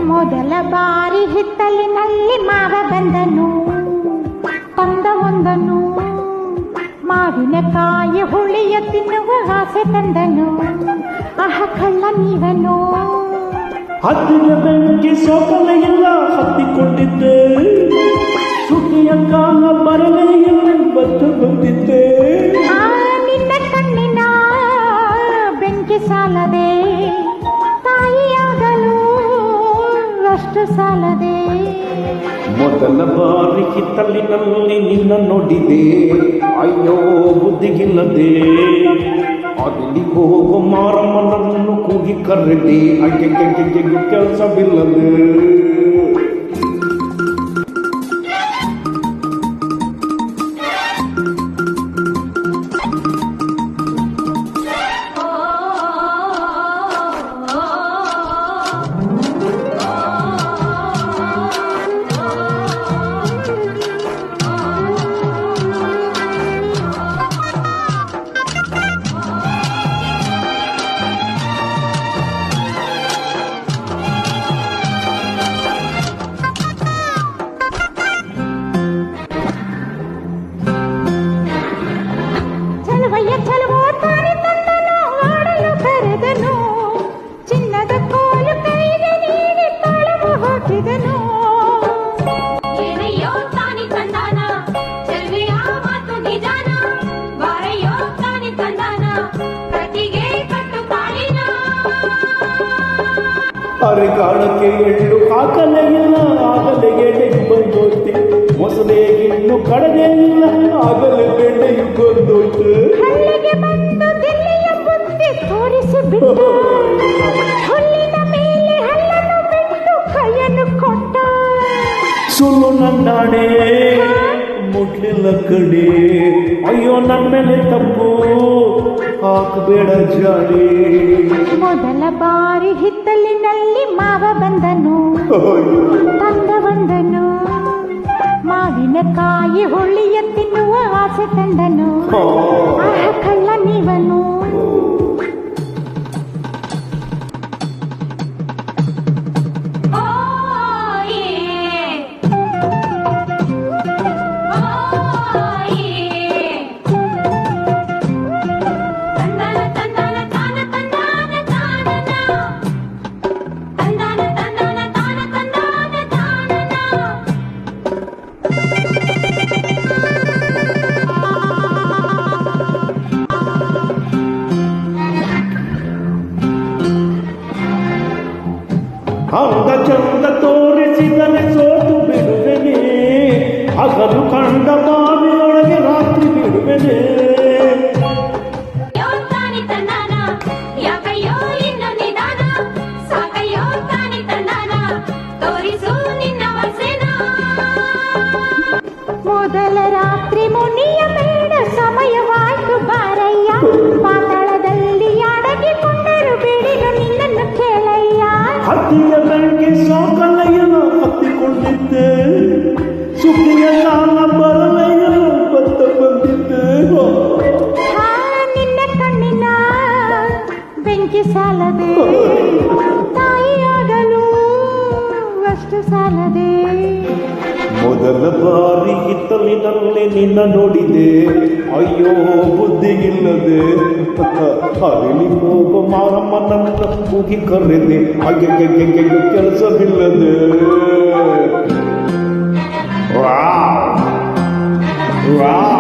ಮೊದಲ ಬಾರಿ ಹಿತ್ತಲಿನಲ್ಲಿ ಮಾವ ಬಂದನು, ತಂದ ಒಂದನು ಮಾವಿನಕಾಯಿ ಹುಳಿಯ ತಿನ್ನುವ ಆಸೆ ತಂದನು. ಆಹ ಕಳ್ಳ ನೀವನು. ಹತ್ತಿರ ಬೆಂಕಿ ಸೋಕಲೆ ಎಲ್ಲ ಹತ್ತಿಕೊಂಡಿದ್ದೆ, ಸುಖಿಯ ಕಾಲ ಬರಲೇ ಎಲ್ಲ ಬತ್ತು ಬಂದಿದ್ದೆ. ನಿನ್ನ ಕಣ್ಣಿನ ಬೆಂಕಿ ಸಾಲದೆ, ತಾಯಿಯಾಗಲು ಅಷ್ಟು ಸಾಲದೆ. ಮೊದಲ ಬಾರಿ ಹಿತ್ತಲಿನಲ್ಲಿ ನಿನ್ನ ನೋಡಿದೆ, ಅಯ್ಯೋ ಬುದ್ಧಿಗಿಲ್ಲದೆ. ಅಲ್ಲಿ ಹೋಗೋ ಮಾರಮ್ಮನನ್ನು ಕೂಗಿ ಕರೆದೆ, ಅಕ್ಕೆ ಕೆಲಸವಿಲ್ಲದೆ. ಚಲುವ ತಾನೆ ತಂದನು, ಆಡಲು ಕರೆದನು. ಚಿನ್ನದ ಕೋಲು ಕೈಗೆ ನೀಡಿ ತಾಳವ ಹಾಕಿದನು. ಏನಯ್ಯೋ ತಾನಿ ತಂದಾನ, ಚೆಲುವೆಯ ಮಾತು ನಿಜಾನ. ಬಾರಯ್ಯೋ ತಾನಿ ತಂದಾನ, ಕಟ್ಟಿಗೆ ಕಟ್ಟು ತಾಳಿನ. ಅರೆ ಕಾಳಕ್ಕೆ ಎಳ್ಳು ಹಾಕಲೇ ಇಲ್ಲ, ಆಗಲೇ ಎಣ್ಣೆ ಬಂದೋಯ್ತು. ಮೊಸಳೆ ಇನ್ನು ಕಡದೆ ಇಲ್ಲ, ಆಗಲೇ ಬೆಣ್ಣೆ ಬಂದೋಯ್ತು. ಹಳ್ಳಿಗೆ ಬಂದು ದಿಲ್ಲಿಯ ಬುದ್ಧಿ ತೋರಿಸಿ ಬಿಟ್ಟು, ಹುಲ್ಲಿನ ಮೇಲೆ ಹಲ್ಲನ್ನು ಬಿಟ್ಟು ಕೈಯನ್ನು ಕೊಟ್ಟ. ಸುಳ್ಳು ನನ್ನಾಣೆ ಮುಟ್ಲಿಲ್ಲ ಕಡೆ, ಅಯ್ಯೋ ನನ್ನ ಮೇಲೆ ತಪ್ಪು ಹಾಕಬೇಡ ಜಾಣೆ. ಮೊದಲ ಬಾರಿ ಹಿತ್ತಲಿನಲ್ಲಿ ಮಾವ ಬಂದನು, ತಂದ ಬಂದನು ಮಾವಿನಕಾಯಿ ಹುಳಿಯ ತಿನ್ನುವ ಆಸೆ ತಂದನು. ಆಹ ಕಳ್ಳ ನೀವನು. ಅಂದ ಚಂದ ತೋರಿಸಿದರೆ ಸೋತು ಬಿಡುವೆನೆ, ಹಗಲು ಕಂಡ ಬಾವಿಯೊಳಗೆ ರಾತ್ರಿ ಬಿಡುವೆನೆ. ತಾನಿ ತಂದಾನ, ಯಾಕಯ್ಯೋ ಇನ್ನು ನಿಧಾನ. ಸಾಕಯ್ಯೋ ತಾನಿ ತಂದಾನ, ತೋರಿಸು ನಿನ್ನ ವಸೆನ. ಮೊದಲ ರಾತ್ರಿ ಮುನಿಯ ಬೇಡ, ಸಮಯವಾಯ್ತು ಬಾರಯ್ಯ. ಪಾತಾಳದಲ್ಲಿ ಅಡಗಿಕೊಂಡರು ಬೇಡಿನು ನಿನ್ನನ್ನು ಕೇಳಯ್ಯ. ಹತ್ತಿಯ ಬೆಂಕಿ ಸೋಕಲೆಯನು ಹತ್ತಿಕೊಂಡಿದ್ದೆ, ಸುಖಿಯ ಕಾಲ ಬರಲೆಯನು ಬತ್ತ ಬಂದಿದ್ದೆ. ನಿನ್ನ ಕಣ್ಣಿನ ಬೆಂಕಿ ಸಾಲದೆ, ತಾಯಿಯಾಗಲು ಅಷ್ಟು ಸಾಲದೆ. ಮೊದಲ ಬಾರಿ ಹಿತ್ತಲಿನಲ್ಲಿ ನಿನ್ನ ನೋಡಿದೆ, ಅಯ್ಯೋ ಬುದ್ಧಿಗಿಲ್ಲದೆ. ಅಲ್ಲಿ ಹೋಗೋ ಮಾರಮ್ಮನನ್ನು ಕೂಗಿ ಕರೆದೆ, ಹಾಗೆ ಕೆಲಸವಿಲ್ಲದೆ. Wow wow